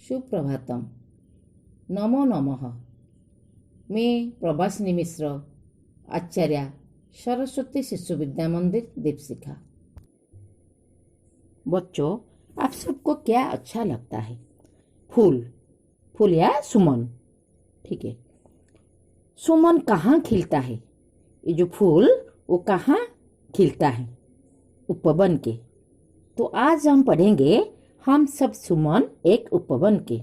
सुप्रभातम। नमो नमः। मैं प्रभासिनी मिश्र, आचार्य सरस्वती शिशु विद्या मंदिर दीपशिखा। बच्चों, आप सबको क्या अच्छा लगता है? फूल, फूल या सुमन। ठीक है, सुमन कहाँ खिलता है? ये जो फूल वो कहाँ खिलता है? उपवन के। तो आज हम पढ़ेंगे हम सब सुमन एक उपवन के।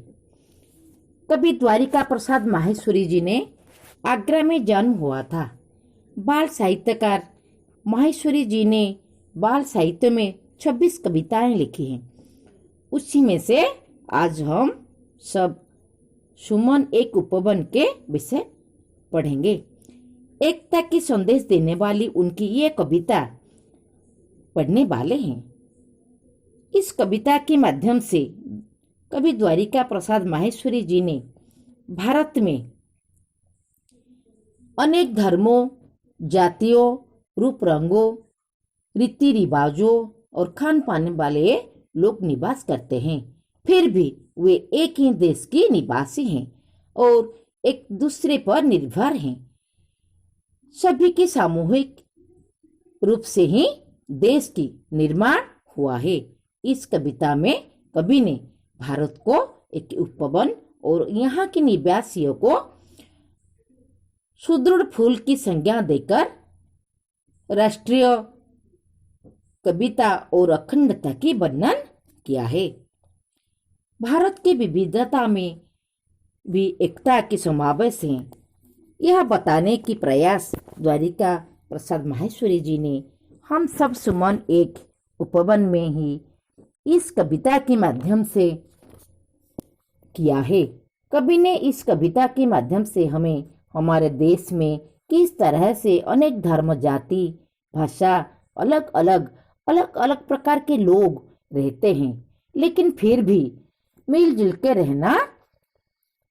कभी द्वारिका प्रसाद माहेश्वरी जी ने आगरा में जन्म हुआ था। बाल साहित्यकार माहेश्वरी जी ने बाल साहित्य में 26 कविताएं लिखी हैं। उसी में से आज हम सब सुमन एक उपवन के विषय पढ़ेंगे। एकता की संदेश देने वाली उनकी ये कविता पढ़ने वाले हैं। इस कविता के माध्यम से कवि द्वारिका प्रसाद माहेश्वरी जी ने भारत में अनेक धर्मों, जातियों, रूप रंगों, रीति रिवाजों और खान पान वाले लोग निवास करते हैं, फिर भी वे एक ही देश के निवासी हैं और एक दूसरे पर निर्भर हैं। सभी के सामूहिक रूप से ही देश की निर्माण हुआ है। इस कविता में कवि ने भारत को एक उपवन और यहाँ के निवासियों को सुदृढ़ फूल की संज्ञा देकर राष्ट्रीय कविता और अखंडता की वर्णन किया है। भारत की विविधता में भी एकता की समावेश है, यह बताने की प्रयास द्वारिका प्रसाद माहेश्वरी जी ने हम सब सुमन एक उपवन में ही इस कविता के माध्यम से किया है। कवि ने इस कविता के माध्यम से हमें हमारे देश में किस तरह से अनेक धर्म, जाति, भाषा, अलग अलग प्रकार के लोग रहते हैं, लेकिन फिर भी मिलजुल के रहना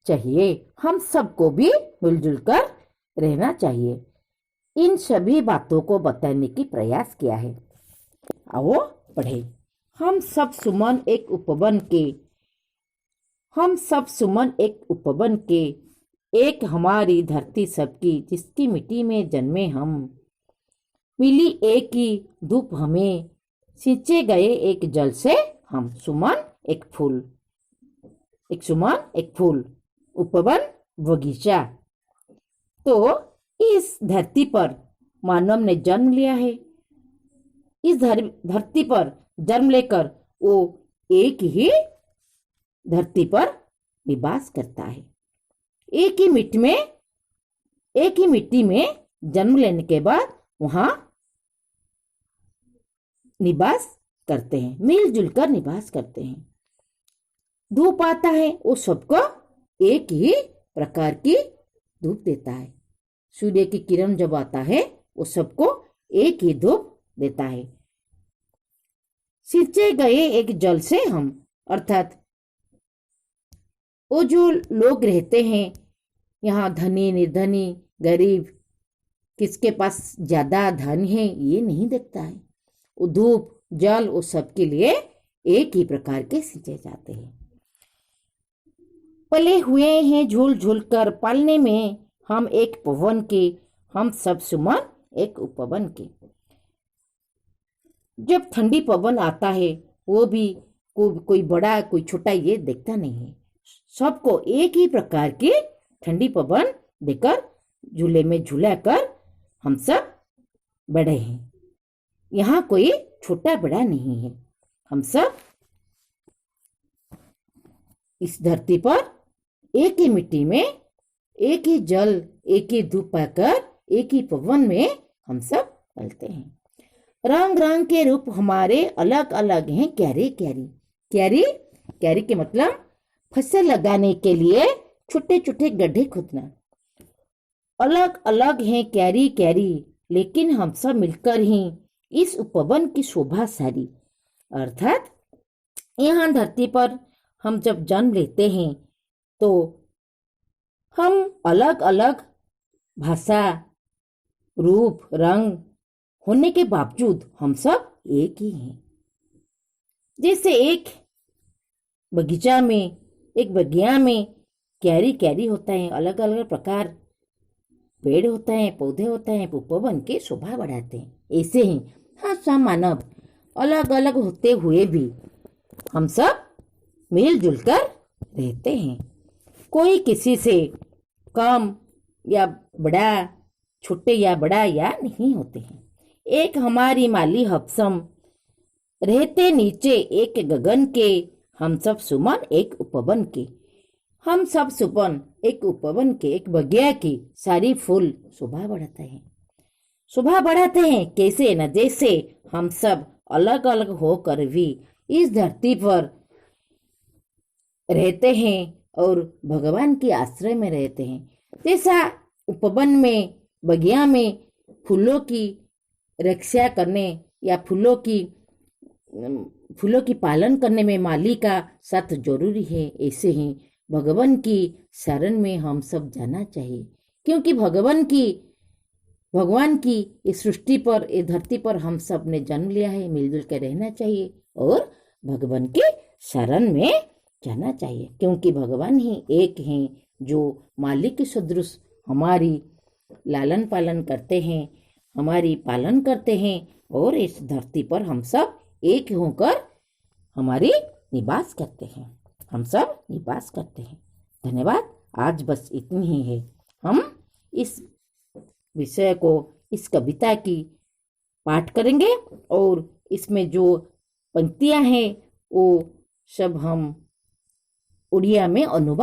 चाहिए। हम सबको भी मिलजुल कर रहना चाहिए। इन सभी बातों को बताने की प्रयास किया है। आओ पढ़े। हम सब सुमन एक उपवन के, हम सब सुमन एक उपवन के, एक हमारी धरती सबकी, जिसकी मिट्टी में जन्मे हम। मिली एक ही धूप हमें, सींचे गए एक जल से हम। सुमन एक फूल, एक सुमन एक फूल, उपवन बगीचा। तो इस धरती पर मानव ने जन्म लिया है। इस धरती पर जन्म लेकर वो एक ही धरती पर निवास करता है। एक ही मिट्टी में जन्म लेने के बाद वहां निवास करते हैं, मिलजुल कर निवास करते हैं। धूप आता है, वो सबको एक ही प्रकार की धूप देता है। सूर्य की किरण जब आता है वो सबको एक ही धूप देता है। सिंचे गए एक जल से हम, अर्थात वो जो लोग रहते हैं यहाँ, धनी निर्धनी, गरीब, किसके पास ज्यादा धन है ये नहीं देखता है। वो धूप जल वो सबके लिए एक ही प्रकार के सिंचे जाते हैं। पले हुए हैं झूल झूल कर, पालने में हम एक पवन के, हम सब सुमन एक उपवन के। जब ठंडी पवन आता है वो भी कोई बड़ा कोई छोटा ये देखता नहीं है। सबको एक ही प्रकार की ठंडी पवन देकर झूले में झूला कर हम सब बड़े हैं। यहाँ कोई छोटा बड़ा नहीं है। हम सब इस धरती पर एक ही मिट्टी में, एक ही जल, एक ही धूप पाकर, एक ही पवन में हम सब पलते हैं। रंग रंग के रूप हमारे अलग अलग हैं, क्यारी क्यारी। क्यारी क्यारी के मतलब फसल लगाने के लिए छोटे छोटे गड्ढे खोदना। अलग अलग हैं क्यारी क्यारी, लेकिन हम सब मिलकर ही इस उपवन की शोभा सारी। अर्थात यहाँ धरती पर हम जब जन्म लेते हैं तो हम अलग अलग भाषा, रूप, रंग होने के बावजूद हम सब एक ही हैं। जैसे एक बगीचा में एक बगिया में क्यारी क्यारी होता है, अलग अलग प्रकार पेड़ होता है, पौधे होते हैं, उपवन के शोभा बढ़ाते हैं। ऐसे ही हाँ, सब मानव अलग अलग होते हुए भी हम सब मिलजुल कर रहते हैं। कोई किसी से कम या बड़ा, छोटे या बड़ा या नहीं होते हैं। एक हमारी माली हब्सम रहते नीचे एक गगन के, हम सब सुमन एक उपवन के। हम सब सुपन एक उपवन के, एक बगिया की सारी फूल शोभा बढ़ाते हैं। शोभा बढ़ाते हैं कैसे न, जैसे हम सब अलग अलग होकर भी इस धरती पर रहते हैं और भगवान के आश्रय में रहते हैं। जैसा उपवन में, बगिया में फूलों की रक्षा करने या फूलों की पालन करने में माली का साथ जरूरी है, ऐसे ही भगवान की शरण में हम सब जाना चाहिए। क्योंकि भगवान की इस सृष्टि पर, इस धरती पर हम सब ने जन्म लिया है, मिलजुल कर रहना चाहिए और भगवान की शरण में जाना चाहिए। क्योंकि भगवान ही एक हैं जो मालिक के सदृश हमारी लालन पालन करते हैं, हमारी पालन करते हैं और इस धरती पर हम सब एक होकर हमारी निवास करते हैं, हम सब निवास करते हैं। धन्यवाद। आज बस इतनी ही है। हम इस विषय को, इस कविता की पाठ करेंगे और इसमें जो पंक्तियां हैं वो सब हम उड़िया में अनुवाद